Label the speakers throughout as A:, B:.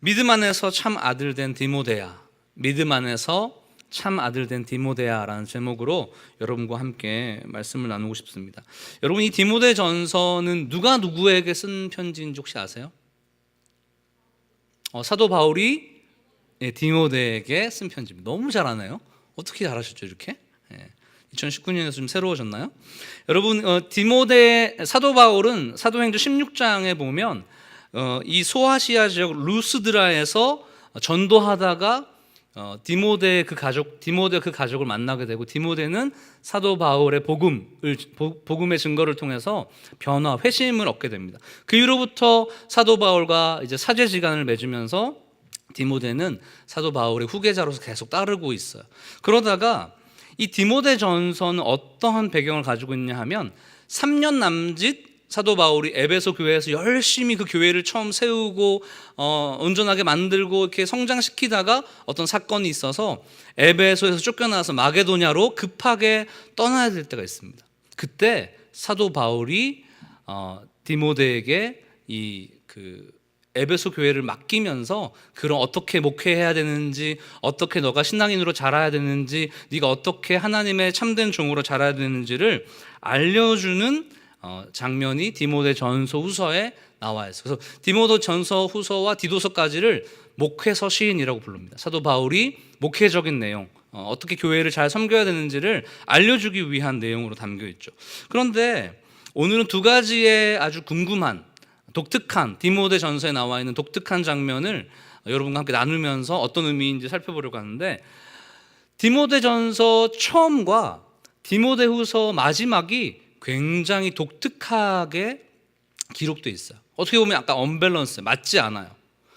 A: 믿음 안에서 참 아들 된 디모데야, 믿음 안에서 참 아들 된 디모데야라는 제목으로 여러분과 함께 말씀을 나누고 싶습니다. 여러분, 이 디모데 전서는 누가 누구에게 쓴 편지인지 혹시 아세요? 사도 바울이 디모데에게 쓴 편지입니다. 너무 잘하네요. 어떻게 잘하셨죠 이렇게? 2019년에서 좀 새로워졌나요? 여러분, 디모데 사도 바울은 사도행전 16장에 보면 이 소아시아 지역 루스드라에서 전도하다가 디모데 그 가족을 만나게 되고, 디모데는 사도 바울의 복음의 증거를 통해서 변화, 회심을 얻게 됩니다. 그 이후로부터 사도 바울과 이제 사제지간을 맺으면서 디모데는 사도 바울의 후계자로서 계속 따르고 있어요. 그러다가 이 디모데 전서는 어떠한 배경을 가지고 있냐 하면, 3년 남짓 사도 바울이 에베소 교회에서 열심히 그 교회를 처음 세우고 온전하게 만들고 이렇게 성장시키다가 어떤 사건이 있어서 에베소에서 쫓겨나서 마게도냐로 급하게 떠나야 될 때가 있습니다. 그때 사도 바울이 디모데에게 에베소 교회를 맡기면서 그런 어떻게 목회해야 되는지, 어떻게 너가 신앙인으로 자라야 되는지, 네가 어떻게 하나님의 참된 종으로 자라야 되는지를 알려주는 장면이 디모데 전서 후서에 나와 있어요. 그래서 디모데 전서 후서와 디도서까지를 목회 서신이라고 부릅니다. 사도 바울이 목회적인 내용, 어떻게 교회를 잘 섬겨야 되는지를 알려주기 위한 내용으로 담겨 있죠. 그런데 오늘은 두 가지의 아주 궁금한, 독특한, 디모데 전서에 나와 있는 독특한 장면을 여러분과 함께 나누면서 어떤 의미인지 살펴보려고 하는데, 디모데 전서 처음과 디모데 후서 마지막이 굉장히 독특하게 기록되어 있어요. 어떻게 보면 약간 언밸런스, 맞지 않아요.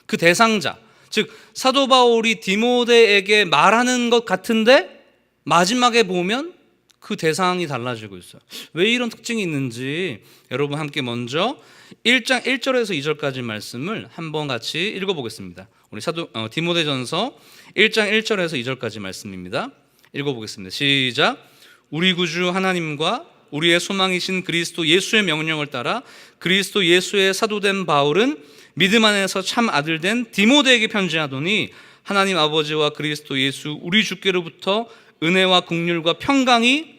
A: 그 대상자, 즉 사도 바울이 디모데에게 말하는 것 같은데 마지막에 보면 그 대상이 달라지고 있어요. 왜 이런 특징이 있는지 여러분 함께 먼저 1장 1절에서 2절까지 말씀을 한번 같이 읽어보겠습니다. 우리 디모데전서 1장 1절에서 2절까지 말씀입니다. 읽어보겠습니다. 시작. 우리 구주 하나님과 우리의 소망이신 그리스도 예수의 명령을 따라 그리스도 예수의 사도된 바울은 믿음 안에서 참 아들 된 디모데에게 편지하노니, 하나님 아버지와 그리스도 예수 우리 주께로부터 은혜와 긍휼과 평강이,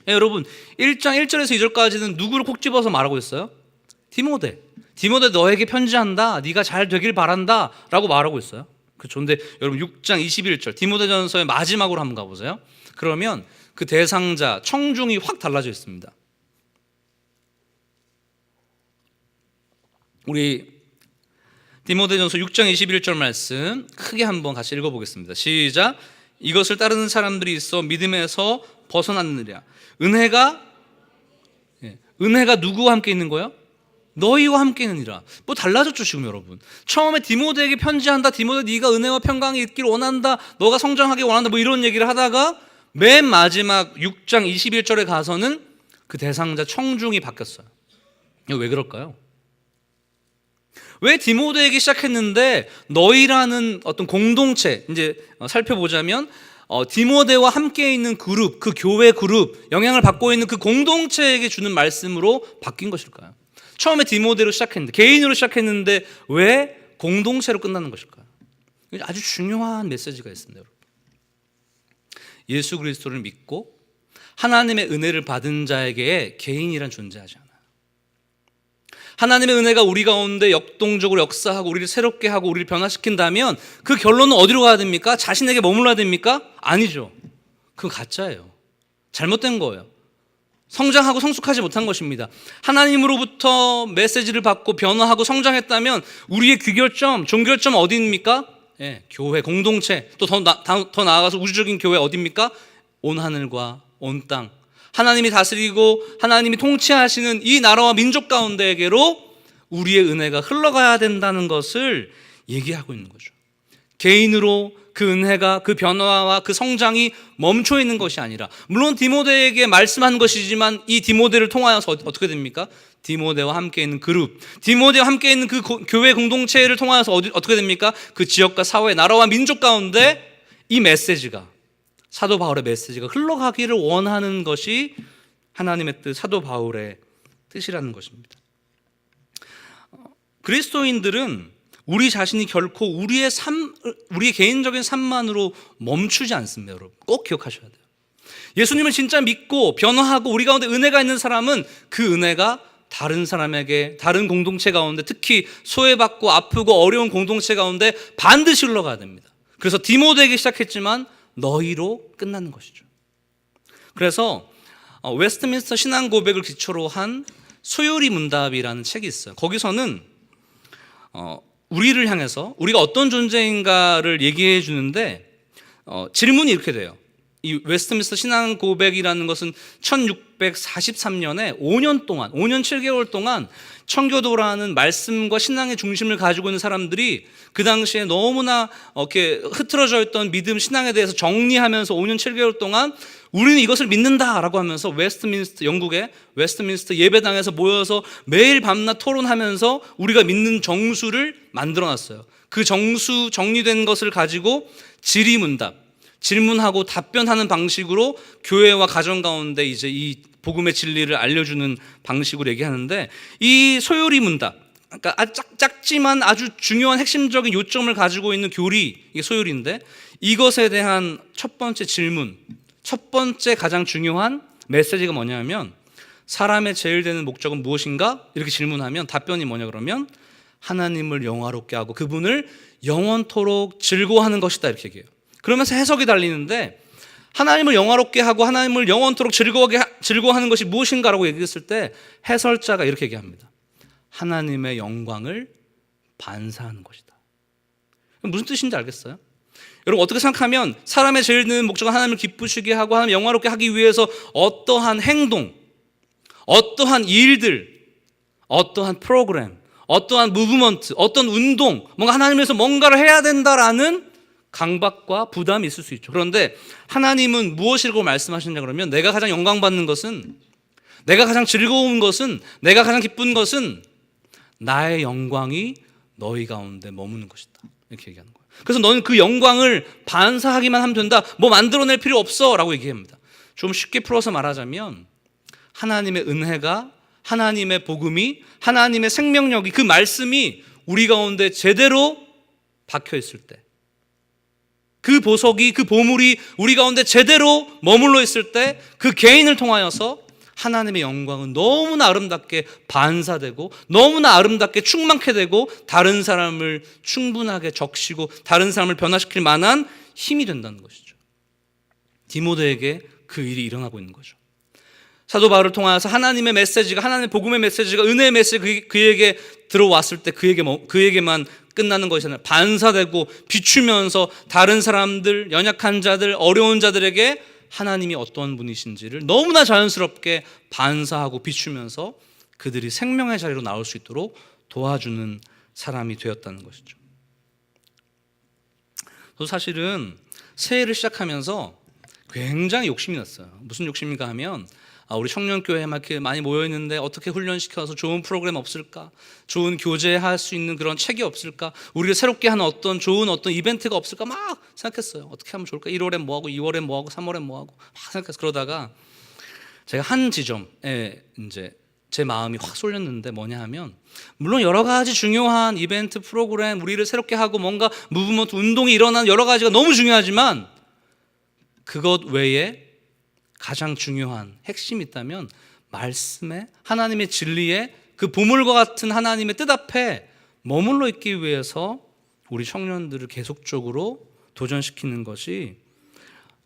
A: 여러분 1장 1절에서 2절까지는 누구를 콕 집어서 말하고 있어요? 디모데 너에게 편지한다, 네가 잘 되길 바란다 라고 말하고 있어요. 그런데 여러분 6장 21절 디모데전서의 마지막으로 한번 가보세요. 그러면 그 대상자, 청중이 확 달라져 있습니다. 우리 디모데전서 6장 21절 말씀 크게 한번 같이 읽어보겠습니다. 시작. 이것을 따르는 사람들이 있어 믿음에서 벗어났느냐. 은혜가 누구와 함께 있는 거예요? 너희와 함께 있느니라. 뭐 달라졌죠 지금 여러분. 처음에 디모데에게 편지한다, 디모데 네가 은혜와 평강이 있기를 원한다, 너가 성장하기 원한다, 뭐 이런 얘기를 하다가 맨 마지막 6장 21절에 가서는 그 대상자 청중이 바뀌었어요. 이거 왜 그럴까요? 왜 디모데에게 시작했는데 너희라는 어떤 공동체, 이제 살펴보자면 디모데와 함께 있는 그룹, 그 교회 그룹, 영향을 받고 있는 그 공동체에게 주는 말씀으로 바뀐 것일까요? 처음에 디모데로 시작했는데, 개인으로 시작했는데 왜 공동체로 끝나는 것일까요? 아주 중요한 메시지가 있습니다. 여러분, 예수 그리스도를 믿고 하나님의 은혜를 받은 자에게 개인이란 존재하지 않아요. 하나님의 은혜가 우리 가운데 역동적으로 역사하고 우리를 새롭게 하고 우리를 변화시킨다면 그 결론은 어디로 가야 됩니까? 자신에게 머물러야 됩니까? 아니죠. 그건 가짜예요. 잘못된 거예요. 성장하고 성숙하지 못한 것입니다. 하나님으로부터 메시지를 받고 변화하고 성장했다면 우리의 귀결점, 종결점 어디입니까? 교회, 공동체, 또 더 나아가서 우주적인 교회 어디입니까? 온 하늘과 온 땅, 하나님이 다스리고 하나님이 통치하시는 이 나라와 민족 가운데에게로 우리의 은혜가 흘러가야 된다는 것을 얘기하고 있는 거죠. 개인으로 그 은혜가, 그 변화와 그 성장이 멈춰 있는 것이 아니라, 물론 디모데에게 말씀한 것이지만 이 디모데를 통하여서 어떻게 됩니까? 디모데와 함께 있는 그룹, 디모데와 함께 있는 그 교회 공동체를 통하여서 어떻게 됩니까? 그 지역과 사회, 나라와 민족 가운데 이 메시지가, 사도 바울의 메시지가 흘러가기를 원하는 것이 하나님의 뜻, 사도 바울의 뜻이라는 것입니다. 그리스도인들은 우리 자신이 결코 우리의 개인적인 삶만으로 멈추지 않습니다. 여러분 꼭 기억하셔야 돼요. 예수님을 진짜 믿고 변화하고 우리 가운데 은혜가 있는 사람은 그 은혜가 다른 사람에게, 다른 공동체 가운데, 특히 소외받고 아프고 어려운 공동체 가운데 반드시 흘러가야 됩니다. 그래서 디모데에게 시작했지만 너희로 끝나는 것이죠. 그래서 웨스트민스터 신앙 고백을 기초로 한 소요리 문답이라는 책이 있어요. 거기서는 우리를 향해서 우리가 어떤 존재인가를 얘기해 주는데 질문이 이렇게 돼요. 이 웨스트민스터 신앙 고백이라는 것은 1643년에 5년 7개월 동안 청교도라는 말씀과 신앙의 중심을 가지고 있는 사람들이 그 당시에 너무나 이렇게 흐트러져 있던 믿음, 신앙에 대해서 정리하면서 5년 7개월 동안 우리는 이것을 믿는다라고 하면서 영국의 웨스트민스터 예배당에서 모여서 매일 밤낮 토론하면서 우리가 믿는 정수를 만들어놨어요. 그 정수 정리된 것을 가지고 질의문답, 질문하고 답변하는 방식으로 교회와 가정 가운데 이제 이 복음의 진리를 알려주는 방식으로 얘기하는데, 이 소요리 문답, 그러니까 작지만 아주 중요한 핵심적인 요점을 가지고 있는 교리, 이게 소요리인데, 이것에 대한 첫 번째 질문, 첫 번째 가장 중요한 메시지가 뭐냐면, 사람의 제일 되는 목적은 무엇인가? 이렇게 질문하면 답변이 뭐냐 그러면 하나님을 영화롭게 하고 그분을 영원토록 즐거워하는 것이다, 이렇게 얘기해요. 그러면서 해석이 달리는데, 하나님을 영화롭게 하고 하나님을 영원토록 즐거워하는 것이 무엇인가라고 얘기했을 때 해설자가 이렇게 얘기합니다. 하나님의 영광을 반사하는 것이다. 무슨 뜻인지 알겠어요? 여러분 어떻게 생각하면 사람의 제일 드는 목적은 하나님을 기쁘시게 하고 하나님을 영화롭게 하기 위해서 어떠한 행동, 어떠한 일들, 어떠한 프로그램, 어떠한 무브먼트, 어떤 운동, 뭔가 하나님에서 뭔가를 해야 된다라는 강박과 부담이 있을 수 있죠. 그런데 하나님은 무엇이라고 말씀하시냐 그러면 내가 가장 영광받는 것은, 내가 가장 즐거운 것은, 내가 가장 기쁜 것은 나의 영광이 너희 가운데 머무는 것이다, 이렇게 얘기하는 거예요. 그래서 너는 그 영광을 반사하기만 하면 된다, 뭐 만들어낼 필요 없어 라고 얘기합니다. 좀 쉽게 풀어서 말하자면 하나님의 은혜가, 하나님의 복음이, 하나님의 생명력이, 그 말씀이 우리 가운데 제대로 박혀 있을 때, 그 보석이, 그 보물이 우리 가운데 제대로 머물러 있을 때 그 개인을 통하여서 하나님의 영광은 너무나 아름답게 반사되고 너무나 아름답게 충만케 되고 다른 사람을 충분하게 적시고 다른 사람을 변화시킬 만한 힘이 된다는 것이죠. 디모데에게 그 일이 일어나고 있는 거죠. 사도 바울을 통하여서 하나님의 메시지가, 하나님의 복음의 메시지가, 은혜의 메시지가 그에게 들어왔을 때 그에게만 끝나는 것이 아니라 반사되고 비추면서 다른 사람들, 연약한 자들, 어려운 자들에게 하나님이 어떤 분이신지를 너무나 자연스럽게 반사하고 비추면서 그들이 생명의 자리로 나올 수 있도록 도와주는 사람이 되었다는 것이죠. 저도 사실은 새해를 시작하면서 굉장히 욕심이 났어요. 무슨 욕심인가 하면 우리 청년교회에 막 이렇게 많이 모여있는데 어떻게 훈련시켜서 좋은 프로그램 없을까? 좋은 교제할 수 있는 그런 책이 없을까? 우리를 새롭게 하는 좋은 이벤트가 없을까? 막 생각했어요. 어떻게 하면 좋을까? 1월엔 뭐하고 2월엔 뭐하고 3월엔 뭐하고 막 생각해서 그러다가 제가 한 지점에 이제 제 마음이 확 쏠렸는데 뭐냐 하면, 물론 여러 가지 중요한 이벤트 프로그램, 우리를 새롭게 하고 뭔가 무브먼트, 운동이 일어나는 여러 가지가 너무 중요하지만 그것 외에 가장 중요한 핵심이 있다면 말씀에, 하나님의 진리에, 그 보물과 같은 하나님의 뜻 앞에 머물러 있기 위해서 우리 청년들을 계속적으로 도전시키는 것이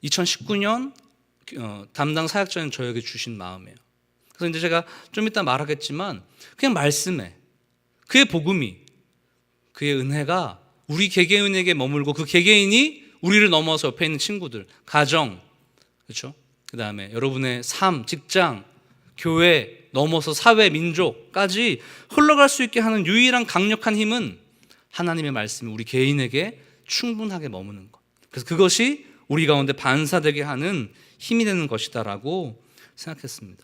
A: 2019년 담당 사역자인 저에게 주신 마음이에요. 그래서 이제 제가 좀 이따 말하겠지만 그냥 말씀에, 그의 복음이, 그의 은혜가 우리 개개인에게 머물고 그 개개인이 우리를 넘어서 옆에 있는 친구들, 가정, 그렇죠? 그 다음에 여러분의 삶, 직장, 교회, 넘어서 사회, 민족까지 흘러갈 수 있게 하는 유일한 강력한 힘은 하나님의 말씀이 우리 개인에게 충분하게 머무는 것. 그래서 그것이 우리 가운데 반사되게 하는 힘이 되는 것이다라고 생각했습니다.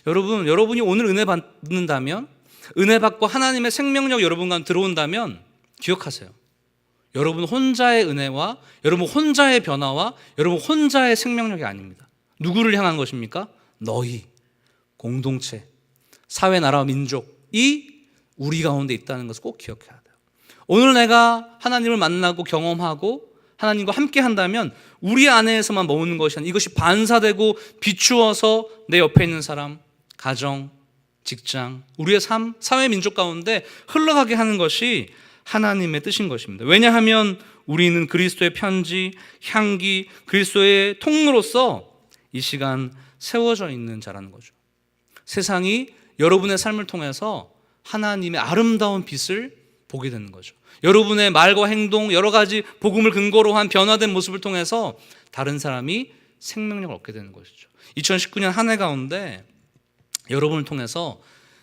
A: 여러분이 오늘 은혜 받는다면, 은혜 받고 하나님의 생명력 여러분 가운데 들어온다면 기억하세요. 여러분 혼자의 은혜와 여러분 혼자의 변화와 여러분 혼자의 생명력이 아닙니다. 누구를 향한 것입니까? 너희, 공동체, 사회, 나라와 민족이 우리 가운데 있다는 것을 꼭 기억해야 돼요. 오늘 내가 하나님을 만나고 경험하고 하나님과 함께 한다면 우리 안에서만 머무는 것이 아니라 이것이 반사되고 비추어서 내 옆에 있는 사람, 가정, 직장, 우리의 삶, 사회 민족 가운데 흘러가게 하는 것이 하나님의 뜻인 것입니다. 왜냐하면 우리는 그리스도의 편지, 향기, 그리스도의 통로로서 이 시간 세워져 있는 자라는 거죠. 세상이 여러분의 삶을 통해서 하나님의 아름다운 빛을 보게 되는 거죠. 여러분의 말과 행동, 여러 가지 복음을 근거로 한 변화된 모습을 통해서 다른 사람이 생명력을 얻게 되는 것이죠. 2019년 한 해 가운데 여러분을 통해서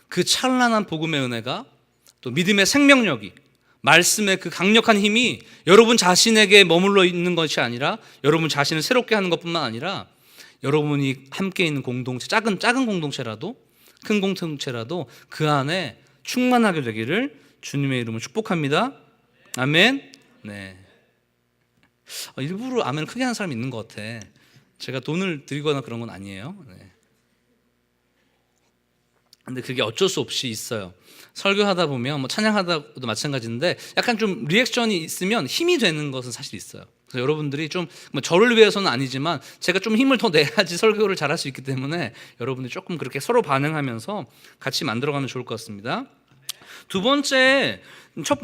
A: 그 찬란한 복음의 은혜가 또 믿음의 생명력이 말씀의 그 강력한 힘이 여러분 자신에게 머물러 있는 것이 아니라 여러분 자신을 새롭게 하는 것뿐만 아니라 여러분이 함께 있는 공동체, 작은 공동체라도 큰 공동체라도 그 안에 충만하게 되기를 주님의 이름으로 축복합니다. 아멘. 네. 일부러 아멘 크게 하는 사람이 있는 것 같아. 제가 돈을 드리거나 그런 건 아니에요. 네. 근데 그게 어쩔 수 없이 있어요. 설교하다 보면 찬양하다도 마찬가지인데 약간 좀 리액션이 있으면 힘이 되는 것은 사실 있어요. 그래서 여러분들이 좀 저를 위해서는 아니지만 제가 좀 힘을 더 내야지 설교를 잘할 수 있기 때문에 여러분들이 조금 그렇게 서로 반응하면서 같이 만들어가면 좋을 것 같습니다. 두 번째, 첫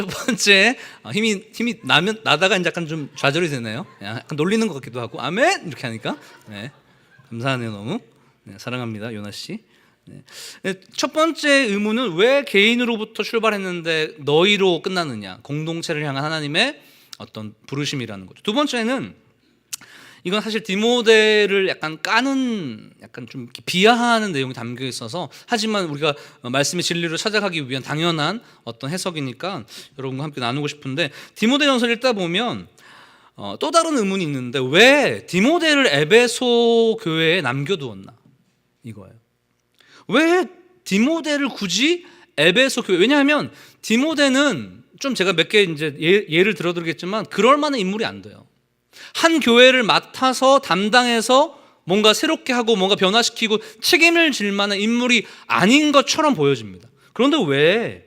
A: 번째 힘이 나다가 이제 약간 좀 좌절이 되네요. 약간 놀리는 것 같기도 하고 아멘 이렇게 하니까 네, 감사하네요. 너무 네, 사랑합니다, 요나 씨. 네. 첫 번째 의문은 왜 개인으로부터 출발했는데 너희로 끝나느냐? 공동체를 향한 하나님의 어떤 부르심이라는 거죠. 두 번째는 이건 사실 디모데를 약간 까는, 약간 좀 비하하는 내용이 담겨 있어서, 하지만 우리가 말씀의 진리로 찾아가기 위한 당연한 어떤 해석이니까 여러분과 함께 나누고 싶은데, 디모데전서 읽다 보면 또 다른 의문이 있는데 왜 디모데를 에베소 교회에 남겨두었나 이거예요. 왜 디모데를 굳이 에베소 교회? 왜냐하면 디모데는 좀 제가 몇 개 이제 예를 들어드리겠지만 그럴 만한 인물이 안 돼요. 한 교회를 맡아서 담당해서 뭔가 새롭게 하고 뭔가 변화시키고 책임을 질 만한 인물이 아닌 것처럼 보여집니다. 그런데 왜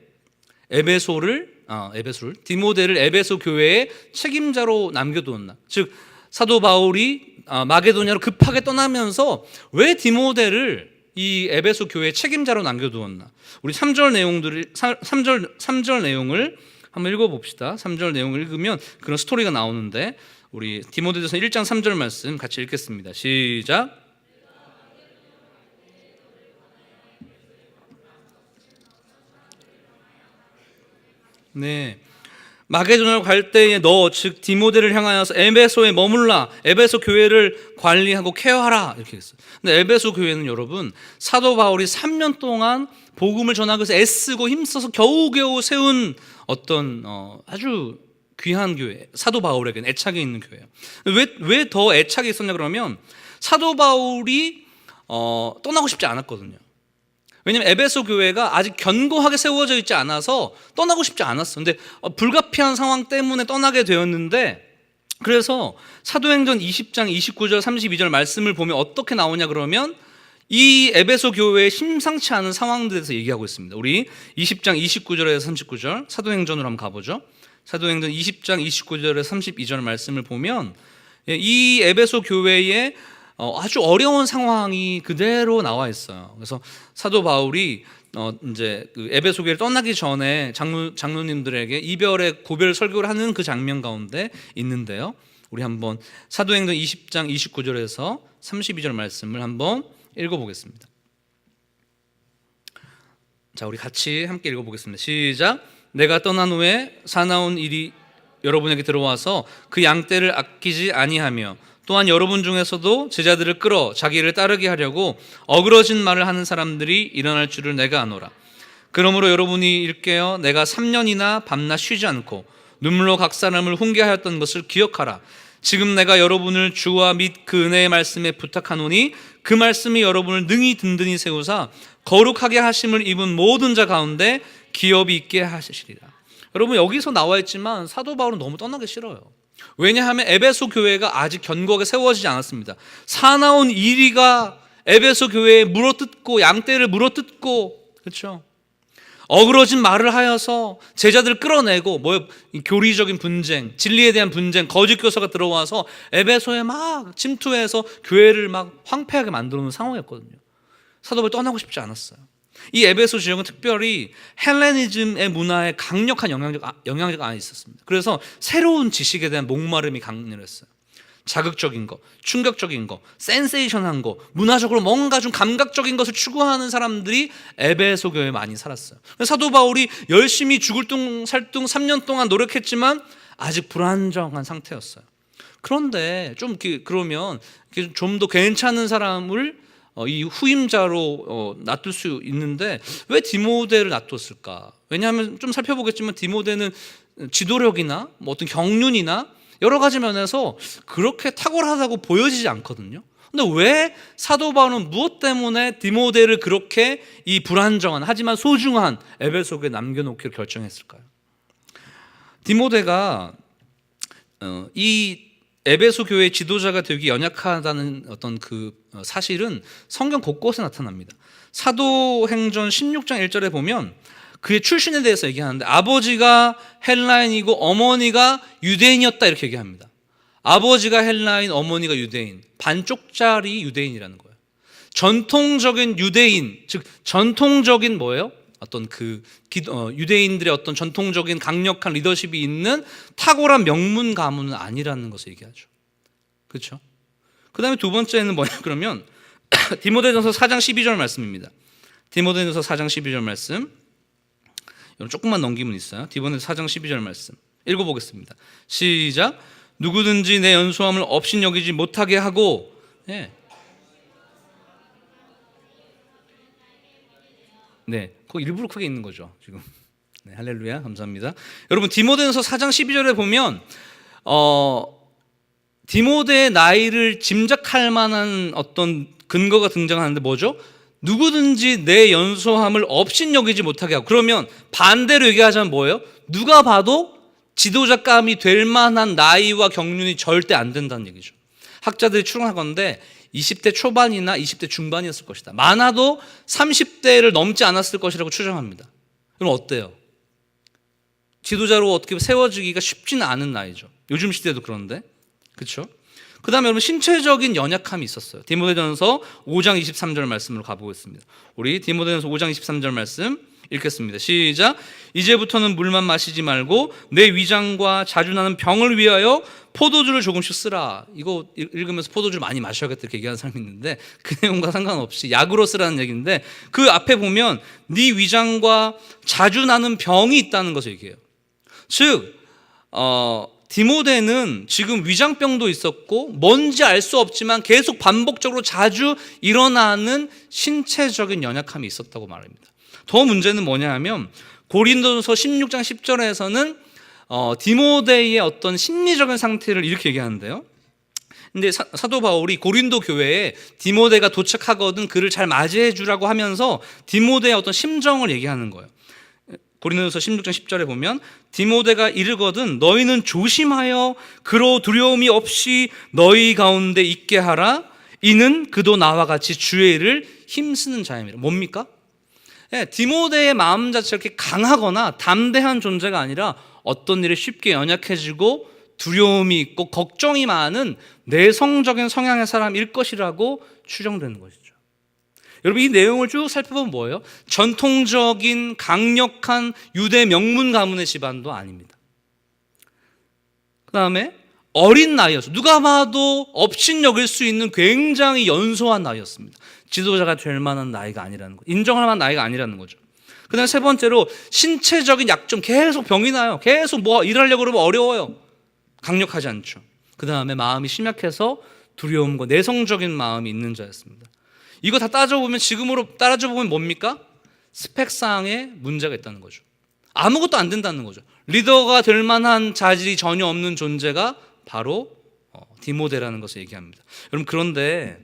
A: 디모데를 에베소 교회의 책임자로 남겨두었나? 즉 사도 바울이 마게도냐로 급하게 떠나면서 왜 디모데를 이 에베소 교회의 책임자로 남겨두었나? 우리 3절 내용을 한번 읽어봅시다. 3절 내용을 읽으면 그런 스토리가 나오는데, 우리 디모데전서 1장 3절 말씀 같이 읽겠습니다. 시작. 네, 마게도냐로 갈 때에 너 즉 디모데를 향하여서 에베소에 머물라, 에베소 교회를 관리하고 케어하라 이렇게 했어요. 근데 에베소 교회는 여러분 사도 바울이 3년 동안 복음을 전하기 위해서 애쓰고 힘써서 겨우겨우 세운 어떤 아주 귀한 교회, 사도 바울에게는 애착이 있는 교회예요. 왜 더 애착이 있었냐 그러면 사도 바울이 떠나고 싶지 않았거든요. 왜냐하면 에베소 교회가 아직 견고하게 세워져 있지 않아서 떠나고 싶지 않았어. 근데 불가피한 상황 때문에 떠나게 되었는데, 그래서 사도행전 20장 29절 32절 말씀을 보면 어떻게 나오냐 그러면 이 에베소 교회의 심상치 않은 상황들에 대해서 얘기하고 있습니다. 우리 20장 29절에서 39절 사도행전으로 한번 가보죠. 사도행전 20장 29절에서 32절 말씀을 보면 이 에베소 교회의 아주 어려운 상황이 그대로 나와 있어요. 그래서 사도 바울이 이제 그 에베소 교회를 떠나기 전에 장로님들에게 이별의 고별 설교를 하는 그 장면 가운데 있는데요. 우리 한번 사도행전 20장 29절에서 32절 말씀을 한번 읽어보겠습니다. 자, 우리 같이 함께 읽어보겠습니다. 시작. 내가 떠난 후에 사나운 일이 여러분에게 들어와서 그 양떼를 아끼지 아니하며 또한 여러분 중에서도 제자들을 끌어 자기를 따르게 하려고 어그러진 말을 하는 사람들이 일어날 줄을 내가 아노라. 그러므로 여러분이 일깨어 내가 3년이나 밤낮 쉬지 않고 눈물로 각 사람을 훈계하였던 것을 기억하라. 지금 내가 여러분을 주와 및 그 은혜의 말씀에 부탁하노니 그 말씀이 여러분을 능히 든든히 세우사 거룩하게 하심을 입은 모든 자 가운데 기업이 있게 하시리라. 여러분 여기서 나와 있지만 사도 바울은 너무 떠나기 싫어요. 왜냐하면 에베소 교회가 아직 견고하게 세워지지 않았습니다. 사나운 이리가 에베소 교회에 물어뜯고 양떼를 물어뜯고, 그렇죠? 어그러진 말을 하여서 제자들을 끌어내고 교리적인 분쟁, 진리에 대한 분쟁, 거짓 교사가 들어와서 에베소에 막 침투해서 교회를 막 황폐하게 만들어 놓은 상황이었거든요. 사도 바울이 떠나고 싶지 않았어요. 이 에베소 지역은 특별히 헬레니즘의 문화에 강력한 영향력 안에 있었습니다. 그래서 새로운 지식에 대한 목마름이 강렬했어요. 자극적인 거, 충격적인 거, 센세이션한 거, 문화적으로 뭔가 좀 감각적인 것을 추구하는 사람들이 에베소 교회에 많이 살았어요. 사도 바울이 열심히 죽을 둥 살둥 3년 동안 노력했지만 아직 불안정한 상태였어요. 그런데 그러면 좀 더 괜찮은 사람을 이 후임자로 놔둘 수 있는데 왜 디모데를 놔뒀을까? 왜냐하면 좀 살펴보겠지만 디모데는 지도력이나 어떤 경륜이나 여러 가지 면에서 그렇게 탁월하다고 보여지지 않거든요. 근데 왜 사도 바울은 무엇 때문에 디모데를 그렇게 이 불안정한 하지만 소중한 에베소 교회에 남겨놓기로 결정했을까요? 디모데가 이 에베소 교회의 지도자가 되기 연약하다는 어떤 그 사실은 성경 곳곳에 나타납니다. 사도행전 16장 1절에 보면 그의 출신에 대해서 얘기하는데 아버지가 헬라인이고 어머니가 유대인이었다 이렇게 얘기합니다. 아버지가 헬라인, 어머니가 유대인, 반쪽짜리 유대인이라는 거예요. 전통적인 유대인, 즉 전통적인 뭐예요? 어떤 유대인들의 어떤 전통적인 강력한 리더십이 있는 탁월한 명문 가문은 아니라는 것을 얘기하죠. 그렇죠? 그 다음에 두 번째는 뭐냐 그러면 디모데전서 4장 12절 말씀입니다. 디모데전서 4장 12절 말씀 조금만 넘기면 있어요. 디모데전서 4장 12절 말씀 읽어보겠습니다. 시작. 누구든지 내 연소함을 업신여기지 못하게 하고 네, 그 일부러 크게 있는 거죠 지금. 네, 할렐루야, 감사합니다. 여러분 디모데전서 4장 12절에 보면 디모데의 나이를 짐작할 만한 어떤 근거가 등장하는데 뭐죠? 누구든지 내 연소함을 업신여기지 못하게 하고, 그러면 반대로 얘기하자면 뭐예요? 누가 봐도 지도자감이 될 만한 나이와 경륜이 절대 안 된다는 얘기죠. 학자들이 추론하건대 20대 초반이나 20대 중반이었을 것이다. 많아도 30대를 넘지 않았을 것이라고 추정합니다. 그럼 어때요? 지도자로 어떻게 세워지기가 쉽지는 않은 나이죠. 요즘 시대도 그런데. 그렇죠? 그 다음에 여러분 신체적인 연약함이 있었어요. 디모데전서 5장 23절 말씀으로 가보겠습니다. 우리 디모데전서 5장 23절 말씀 읽겠습니다. 시작. 이제부터는 물만 마시지 말고 내 위장과 자주 나는 병을 위하여 포도주를 조금씩 쓰라. 이거 읽으면서 포도주를 많이 마셔야겠다 이렇게 얘기하는 사람이 있는데 그 내용과 상관없이 약으로 쓰라는 얘기인데 그 앞에 보면 네 위장과 자주 나는 병이 있다는 것을 얘기해요. 즉 디모데는 지금 위장병도 있었고 뭔지 알 수 없지만 계속 반복적으로 자주 일어나는 신체적인 연약함이 있었다고 말합니다. 더 문제는 뭐냐 하면 고린도전서 16장 10절에서는 디모데의 어떤 심리적인 상태를 이렇게 얘기하는데요. 근데 사도 바울이 고린도 교회에 디모데가 도착하거든 그를 잘 맞이해 주라고 하면서 디모데의 어떤 심정을 얘기하는 거예요. 고린도전서 16장 10절에 보면 디모데가 이르거든 너희는 조심하여 그로 두려움이 없이 너희 가운데 있게 하라. 이는 그도 나와 같이 주의 일을 힘쓰는 자임이라. 뭡니까? 디모데의 마음 자체가 이렇게 강하거나 담대한 존재가 아니라 어떤 일에 쉽게 연약해지고 두려움이 있고 걱정이 많은 내성적인 성향의 사람일 것이라고 추정되는 것이죠. 여러분 이 내용을 쭉 살펴보면 뭐예요? 전통적인 강력한 유대 명문 가문의 집안도 아닙니다. 그 다음에 어린 나이였어요. 누가 봐도 업신여길 수 있는 굉장히 연소한 나이였습니다. 지도자가 될 만한 나이가 아니라는 거, 인정할 만한 나이가 아니라는 거죠. 그 다음에 세 번째로 신체적인 약점, 계속 병이 나요. 계속 뭐 일하려고 그러면 어려워요. 강력하지 않죠. 그 다음에 마음이 심약해서 두려움과 내성적인 마음이 있는 자였습니다. 이거 다 따져보면 지금으로 따져보면 뭡니까? 스펙상에 문제가 있다는 거죠. 아무것도 안 된다는 거죠. 리더가 될 만한 자질이 전혀 없는 존재가 바로 디모데라는 것을 얘기합니다. 여러분 그런데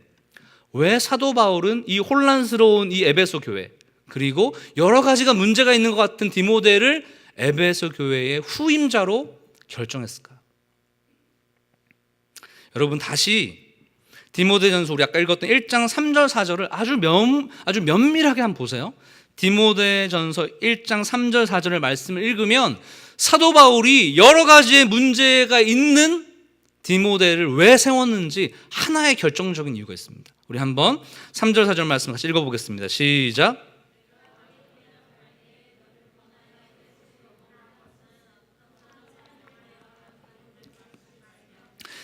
A: 왜 사도 바울은 이 혼란스러운 이 에베소 교회 그리고 여러 가지가 문제가 있는 것 같은 디모데를 에베소 교회의 후임자로 결정했을까요? 여러분 다시 디모데전서 우리 아까 읽었던 1장 3절 4절을 아주 면밀하게 한번 보세요. 디모데전서 1장 3절 4절의 말씀을 읽으면 사도 바울이 여러 가지의 문제가 있는 디모데를 왜 세웠는지 하나의 결정적인 이유가 있습니다. 우리 한번 3절 4절 말씀 같이 읽어보겠습니다. 시작.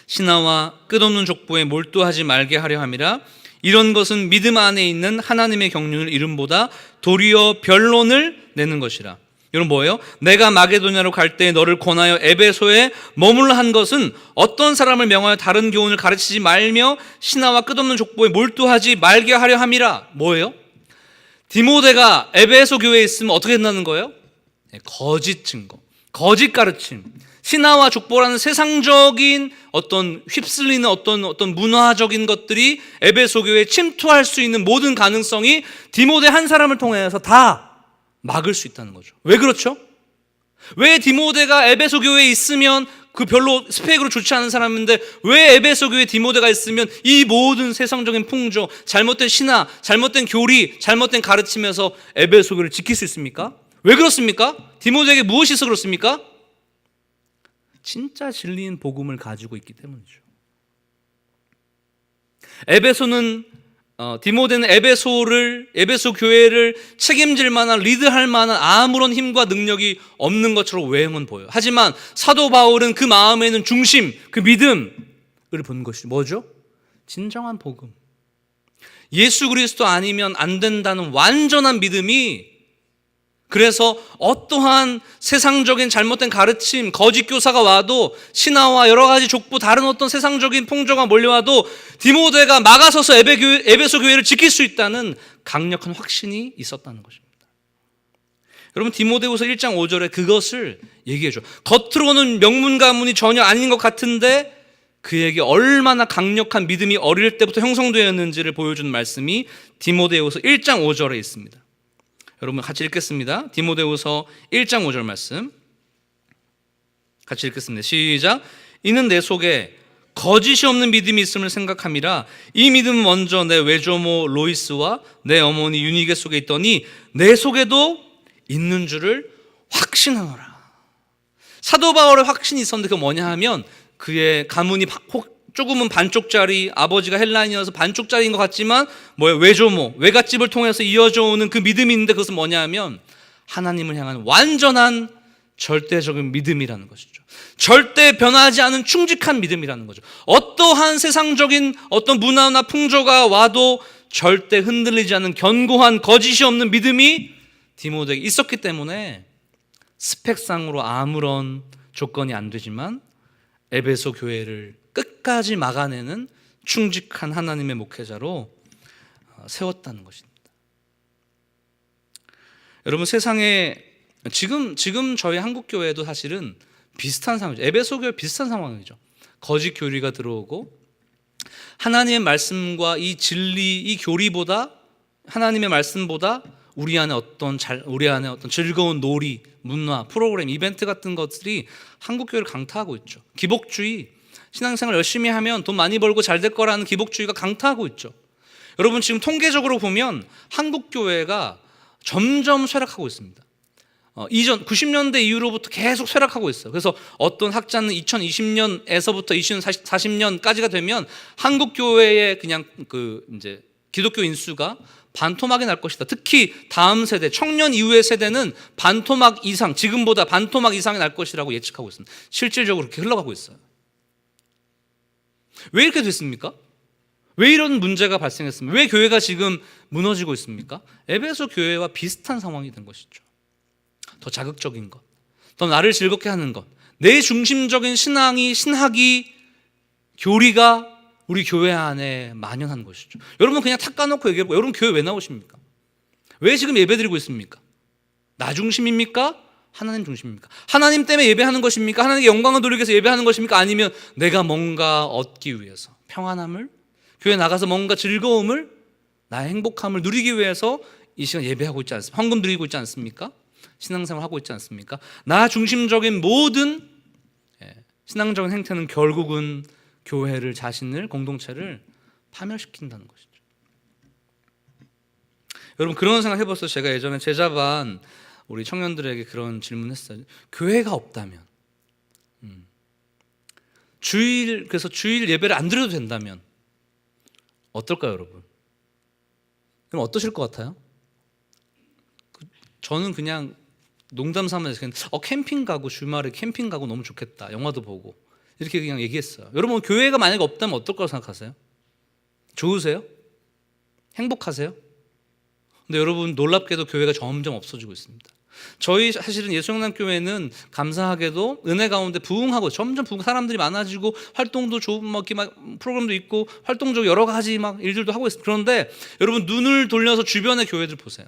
A: 신하와 끝없는 족보에 몰두하지 말게 하려 함이라. 이런 것은 믿음 안에 있는 하나님의 경륜을 이름보다 도리어 변론을 내는 것이라. 이건 뭐예요? 내가 마게도냐로 갈 때 너를 권하여 에베소에 머물러 한 것은 어떤 사람을 명하여 다른 교훈을 가르치지 말며 신하와 끝없는 족보에 몰두하지 말게 하려 함이라. 뭐예요? 디모데가 에베소 교회에 있으면 어떻게 된다는 거예요? 거짓 증거, 거짓 가르침, 신화와 족보라는 세상적인 어떤 휩쓸리는 어떤 문화적인 것들이 에베소 교회에 침투할 수 있는 모든 가능성이 디모데 한 사람을 통해서 다 막을 수 있다는 거죠. 왜 그렇죠? 왜 디모데가 에베소 교회에 있으면 그 별로 스펙으로 좋지 않은 사람인데 왜 에베소 교회에 디모데가 있으면 이 모든 세상적인 풍조, 잘못된 신화, 잘못된 교리, 잘못된 가르침에서 에베소 교회를 지킬 수 있습니까? 왜 그렇습니까? 디모데에게 무엇이 있어 그렇습니까? 진짜 진리인 복음을 가지고 있기 때문이죠. 디모데는 에베소 교회를 책임질 만한, 리드할 만한 아무런 힘과 능력이 없는 것처럼 외형은 보여요. 하지만 사도 바울은 그 마음에는 중심, 그 믿음을 본 것이 뭐죠? 진정한 복음. 예수 그리스도 아니면 안 된다는 완전한 믿음이, 그래서 어떠한 세상적인 잘못된 가르침, 거짓 교사가 와도, 신화와 여러 가지 족보, 다른 어떤 세상적인 풍조가 몰려와도 디모데가 막아서서 에베소 교회를 지킬 수 있다는 강력한 확신이 있었다는 것입니다. 여러분, 디모데후서 1장 5절에 그것을 얘기해줘. 겉으로는 명문 가문이 전혀 아닌 것 같은데 그에게 얼마나 강력한 믿음이 어릴 때부터 형성되었는지를 보여주는 말씀이 디모데후서 1장 5절에 있습니다. 여러분 같이 읽겠습니다. 디모데후서 1장 5절 말씀 같이 읽겠습니다. 시작. 이는 내 속에 거짓이 없는 믿음이 있음을 생각함이라. 이 믿음은 먼저 내 외조모 로이스와 내 어머니 유니게 속에 있더니 내 속에도 있는 줄을 확신하노라. 사도 바울의 확신이 있었는데 그게 뭐냐 하면 그의 가문이 조금은 반쪽짜리, 아버지가 헬라인이어서 반쪽짜리인 것 같지만 외조모, 외갓집을 통해서 이어져 오는 그 믿음이 있는데 그것은 뭐냐 하면 하나님을 향한 완전한 절대적인 믿음이라는 것이죠. 절대 변하지 않은 충직한 믿음이라는 거죠. 어떠한 세상적인 어떤 문화나 풍조가 와도 절대 흔들리지 않는 견고한 거짓이 없는 믿음이 디모데에게 있었기 때문에 스펙상으로 아무런 조건이 안 되지만 에베소 교회를 끝까지 막아내는 충직한 하나님의 목회자로 세웠다는 것입니다. 여러분, 세상에 지금 저희 한국 교회도 사실은 비슷한 상황이죠. 에베소 교회 비슷한 상황이죠. 거짓 교리가 들어오고 하나님의 말씀과 이 진리, 이 교리보다, 하나님의 말씀보다 우리 안에 어떤 즐거운 놀이, 문화, 프로그램, 이벤트 같은 것들이 한국 교회를 강타하고 있죠. 기복주의, 신앙생활 열심히 하면 돈 많이 벌고 잘 될 거라는 기복주의가 강타하고 있죠. 여러분, 지금 통계적으로 보면 한국 교회가 점점 쇠락하고 있습니다. 이전 90년대 이후로부터 계속 쇠락하고 있어요. 그래서 어떤 학자는 2020년에서부터 2040년까지가 되면 한국 교회의 그냥 이제 기독교 인수가 반토막이 날 것이다. 특히 다음 세대, 청년 이후의 세대는 반토막 이상, 지금보다 반토막 이상이 날 것이라고 예측하고 있습니다. 실질적으로 그렇게 흘러가고 있어요. 왜 이렇게 됐습니까? 왜 이런 문제가 발생했습니까? 왜 교회가 지금 무너지고 있습니까? 에베소 교회와 비슷한 상황이 된 것이죠. 더 자극적인 것, 더 나를 즐겁게 하는 것, 내 중심적인 신학이, 교리가 우리 교회 안에 만연한 것이죠. 여러분 그냥 탁 까놓고 얘기해보고, 여러분 교회 왜 나오십니까? 왜 지금 예배드리고 있습니까? 나 중심입니까? 하나님 중심입니까? 하나님 때문에 예배하는 것입니까? 하나님께 영광을 돌리기 위해서 예배하는 것입니까? 아니면 내가 뭔가 얻기 위해서, 평안함을, 교회 나가서 뭔가 즐거움을, 나의 행복함을 누리기 위해서 이 시간 예배하고 있지 않습니까? 헌금 드리고 있지 않습니까? 신앙생활 하고 있지 않습니까? 나 중심적인 모든 신앙적인 행태는 결국은 교회를, 자신을, 공동체를 파멸시킨다는 것이죠. 여러분 그런 생각 해봤어요. 제가 예전에 제자반 우리 청년들에게 그런 질문했어요. 교회가 없다면, 그래서 주일 예배를 안 드려도 된다면 어떨까요, 여러분? 그럼 어떠실 것 같아요? 저는 그냥 농담 삼아서 캠핑 가고 주말에 캠핑 가고 너무 좋겠다. 영화도 보고 이렇게 그냥 얘기했어요. 여러분 교회가 만약에 없다면 어떨 거라고 생각하세요? 좋으세요? 행복하세요? 근데 여러분 놀랍게도 교회가 점점 없어지고 있습니다. 저희 사실은 예수영남교회는 감사하게도 은혜 가운데 부흥하고 점점 사람들이 많아지고 활동도 좋은 막 프로그램도 있고 활동적 여러 가지 막 일들도 하고 있습니다. 그런데 여러분 눈을 돌려서 주변의 교회들 보세요.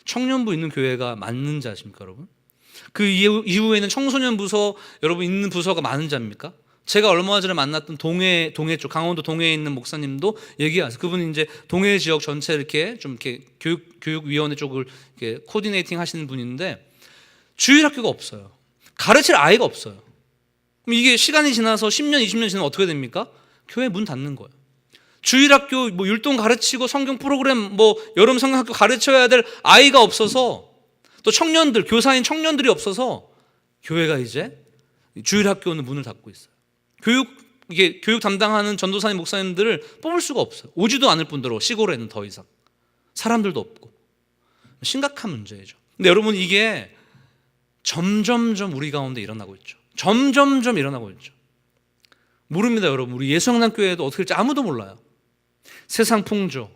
A: 청년부 있는 교회가 맞는지 아십니까, 여러분? 그 이후에는 청소년 부서 여러분 있는 부서가 많은지 압니까? 제가 얼마 전에 만났던 동해 쪽 강원도 동해에 있는 목사님도 얘기하세요. 그분이 이제 동해 지역 전체 이렇게 좀 이렇게 교육위원회 쪽을 이렇게 코디네이팅 하시는 분인데 주일학교가 없어요. 가르칠 아이가 없어요. 그럼 이게 시간이 지나서 10년, 20년 지나면 어떻게 됩니까? 교회 문 닫는 거예요. 주일학교 뭐 율동 가르치고 성경 프로그램 뭐 여름 성경학교 가르쳐야 될 아이가 없어서 또 청년들 교사인 청년들이 없어서 교회가 이제 주일학교는 문을 닫고 있어요. 교육 담당하는 전도사님 목사님들을 뽑을 수가 없어요. 오지도 않을 뿐더러 시골에는 더 이상 사람들도 없고 심각한 문제죠. 근데 여러분 이게 점점점 우리 가운데 일어나고 있죠. 점점점 일어나고 있죠. 모릅니다, 여러분. 우리 예수영남교회도 어떻게 될지 아무도 몰라요. 세상 풍조,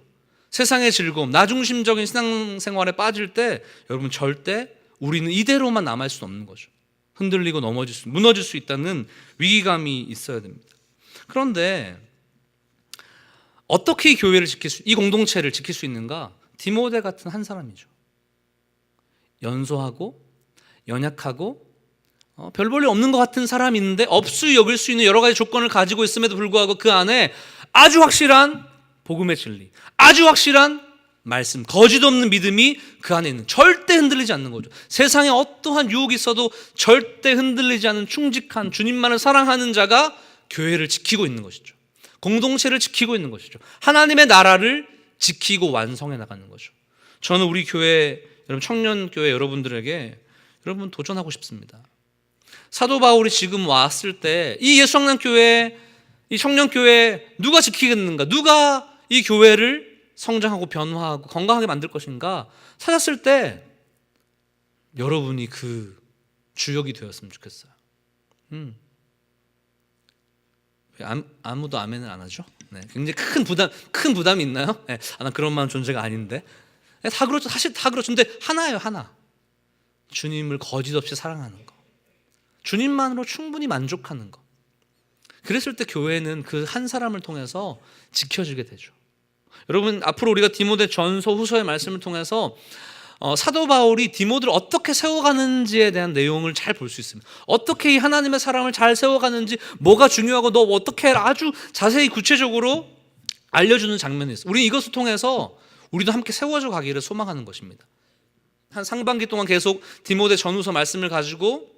A: 세상의 즐거움, 나중심적인 신앙생활에 빠질 때 여러분 절대 우리는 이대로만 남아있을 수 없는 거죠. 흔들리고 무너질 수 있다는 위기감이 있어야 됩니다. 그런데 어떻게 이 공동체를 지킬 수 있는가? 디모데 같은 한 사람이죠. 연소하고 연약하고 별 볼일 없는 것 같은 사람인데 없수 여길 수 있는 여러 가지 조건을 가지고 있음에도 불구하고 그 안에 아주 확실한 복음의 진리, 아주 확실한 말씀, 거짓 없는 믿음이 그 안에 있는, 절대 흔들리지 않는 거죠. 세상에 어떠한 유혹이 있어도 절대 흔들리지 않는 충직한 주님만을 사랑하는 자가 교회를 지키고 있는 것이죠. 공동체를 지키고 있는 것이죠. 하나님의 나라를 지키고 완성해 나가는 거죠. 저는 우리 교회 여러분 청년교회 여러분들에게 여러분 도전하고 싶습니다. 사도 바울이 지금 왔을 때 이 예수영남교회, 이 청년교회 누가 지키겠는가? 누가 이 교회를 성장하고 변화하고 건강하게 만들 것인가 찾았을 때 여러분이 그 주역이 되었으면 좋겠어요. 아무도 아멘을 안 하죠? 네, 굉장히 큰 부담이 있나요? 네, 난 그런 마음 존재가 아닌데. 네, 다 그렇죠. 사실 다 그렇죠. 근데 하나예요, 하나. 주님을 거짓 없이 사랑하는 거. 주님만으로 충분히 만족하는 거. 그랬을 때 교회는 그 한 사람을 통해서 지켜지게 되죠. 여러분 앞으로 우리가 디모데 전서 후서의 말씀을 통해서 사도 바울이 디모데를 어떻게 세워가는지에 대한 내용을 잘 볼 수 있습니다. 어떻게 이 하나님의 사람을 잘 세워가는지, 뭐가 중요하고 너 어떻게 해라, 아주 자세히 구체적으로 알려주는 장면이 있어요. 우리는 이것을 통해서 우리도 함께 세워져 가기를 소망하는 것입니다. 한 상반기 동안 계속 디모데 전후서 말씀을 가지고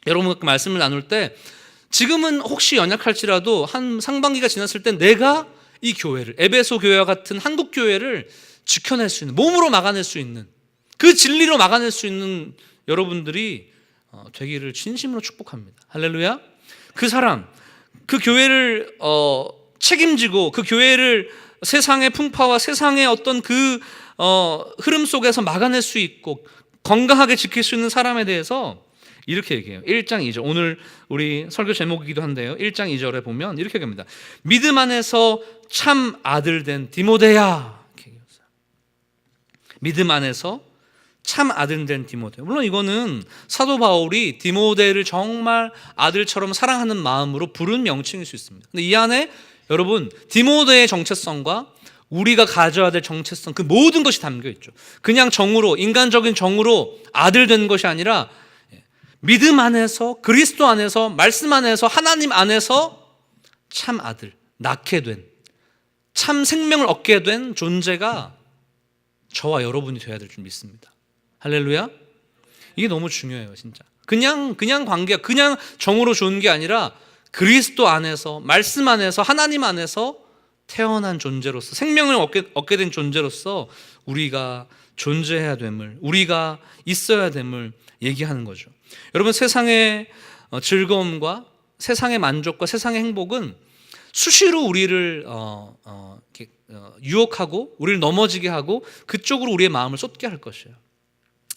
A: 여러분과 말씀을 나눌 때 지금은 혹시 연약할지라도 한 상반기가 지났을 때 내가 이 교회를, 에베소 교회와 같은 한국 교회를 지켜낼 수 있는, 몸으로 막아낼 수 있는, 그 진리로 막아낼 수 있는 여러분들이 되기를 진심으로 축복합니다. 할렐루야. 그 사람, 그 교회를 책임지고 그 교회를 세상의 풍파와 세상의 어떤 그 흐름 속에서 막아낼 수 있고 건강하게 지킬 수 있는 사람에 대해서 이렇게 얘기해요. 1장 2절. 오늘 우리 설교 제목이기도 한데요. 1장 2절에 보면 이렇게 얘기합니다. 믿음 안에서 참 아들 된 디모데야. 이렇게 얘기했어요. 믿음 안에서 참 아들 된 디모데. 물론 이거는 사도 바울이 디모데를 정말 아들처럼 사랑하는 마음으로 부른 명칭일 수 있습니다. 근데 이 안에 여러분 디모데의 정체성과 우리가 가져야 될 정체성, 그 모든 것이 담겨 있죠. 그냥 정으로, 인간적인 정으로 아들 된 것이 아니라 믿음 안에서, 그리스도 안에서, 말씀 안에서, 하나님 안에서 참 아들, 낳게 된, 참 생명을 얻게 된 존재가 저와 여러분이 되어야 될 줄 믿습니다. 할렐루야. 이게 너무 중요해요, 진짜. 그냥 관계가, 그냥 정으로 좋은 게 아니라 그리스도 안에서, 말씀 안에서, 하나님 안에서 태어난 존재로서 생명을 얻게 된 존재로서 우리가 존재해야 됨을, 우리가 있어야 됨을 얘기하는 거죠. 여러분, 세상의 즐거움과 세상의 만족과 세상의 행복은 수시로 우리를 유혹하고 우리를 넘어지게 하고 그쪽으로 우리의 마음을 쏟게 할 것이에요.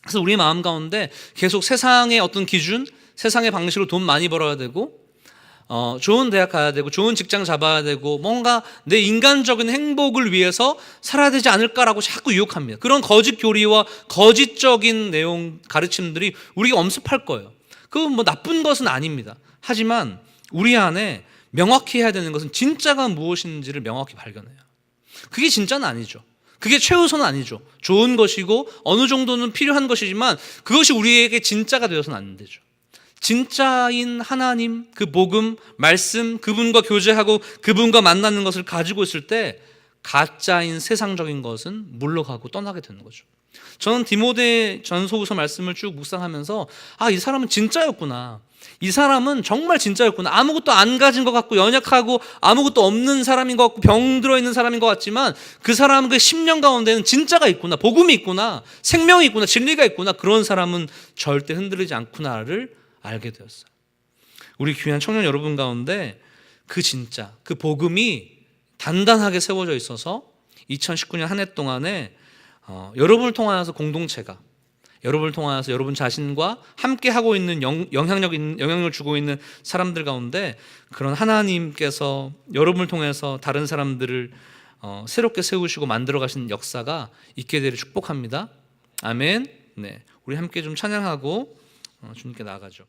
A: 그래서 우리의 마음 가운데 계속 세상의 어떤 기준, 세상의 방식으로 돈 많이 벌어야 되고 좋은 대학 가야 되고 좋은 직장 잡아야 되고 뭔가 내 인간적인 행복을 위해서 살아야 되지 않을까라고 자꾸 유혹합니다. 그런 거짓 교리와 거짓적인 내용, 가르침들이 우리가 엄습할 거예요. 그건 뭐 나쁜 것은 아닙니다. 하지만 우리 안에 명확히 해야 되는 것은 진짜가 무엇인지를 명확히 발견해요. 그게 진짜는 아니죠. 그게 최우선은 아니죠. 좋은 것이고 어느 정도는 필요한 것이지만 그것이 우리에게 진짜가 되어서는 안 되죠. 진짜인 하나님, 그 복음, 말씀, 그분과 교제하고 그분과 만나는 것을 가지고 있을 때 가짜인 세상적인 것은 물러가고 떠나게 되는 거죠. 저는 디모데 전서후서 말씀을 쭉 묵상하면서 이 사람은 진짜였구나. 이 사람은 정말 진짜였구나. 아무것도 안 가진 것 같고 연약하고 아무것도 없는 사람인 것 같고 병 들어있는 사람인 것 같지만 그 사람 그 10년 가운데는 진짜가 있구나. 복음이 있구나. 생명이 있구나. 진리가 있구나. 그런 사람은 절대 흔들리지 않구나를 알게 되었어요. 우리 귀한 청년 여러분 가운데 그 진짜, 그 복음이 단단하게 세워져 있어서 2019년 한 해 동안에 여러분을 통하여서 공동체가, 여러분을 통하여서 여러분 자신과 함께 하고 있는 영향력을 주고 있는 사람들 가운데 그런 하나님께서 여러분을 통해서 다른 사람들을 새롭게 세우시고 만들어 가신 역사가 있게 되기를 축복합니다. 아멘. 네, 우리 함께 좀 찬양하고 주님께 나아가죠.